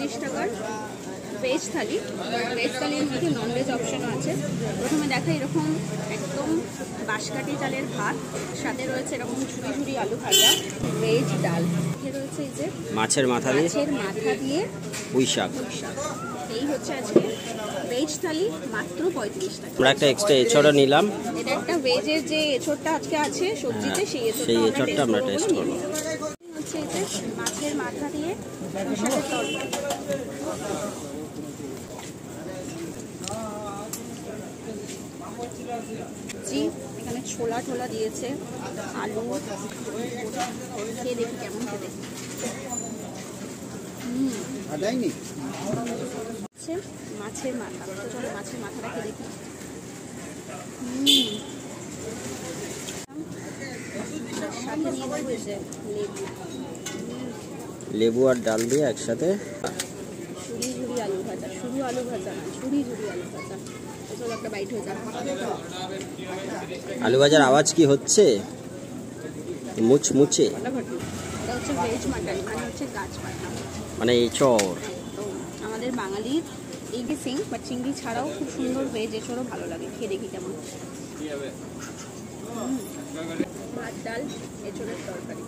35 টাকার ভেজ থালি। ভেজ থালির মধ্যে ননভেজ অপশনও আছে। প্রথমে দেখা এরকম একদম বাঁশকাঠি চালের ভাত, সাথে রয়েছে এরকম ঝুড়ি ঝুড়ি আলু ভাজা, ভেজ ডাল, রয়েছে এই যে মাছের মাথা দিয়ে পুঁই শাক। এই হচ্ছে আজকে ভেজ থালি, মাত্র 35 টাকা। আমরা একটা এক্সট্রা এছড়া নিলাম। এটা একটা ভেজের যে এছড়টা আজকে আছে সবজিতে, সেই এছড়টা আমরা টেস্ট করব। হচ্ছে এই যে মাছের মাথা দিয়ে শাকের তরকারি। জি, এখানে ছোলা টোলা দিয়েছে, আলু, খেয়ে দেখি কেমন খেতে। মাছের মাথা, চলো মাছের মাথাটা খেয়ে দেখি। সাথে নিয়ে দেবো লেবু, লেবু আর ডাল দিয়ে একসাথে। ঝুড়ি ঝুড়ি আলু ভাজা, শুধু আলু ভাজা না, ঝুড়ি ঝুড়ি আলু ভাজা। চলো একটা বাইট হয়ে যাবে। আলু ভাজার আওয়াজ কি হচ্ছে? মুচমুচে। এটা হচ্ছে ভেজ মাটন, মানে হচ্ছে গাছ পাতা, মানে এঁচড়। আমাদের বাঙালির এই যে সিং বা চিংড়ি ছাড়াও খুব সুন্দর ভেজ এঁচড়ও ভালো লাগে। খেয়ে দেখি কেমন। ভাত, ডাল, এঁচড়ের তরকারি।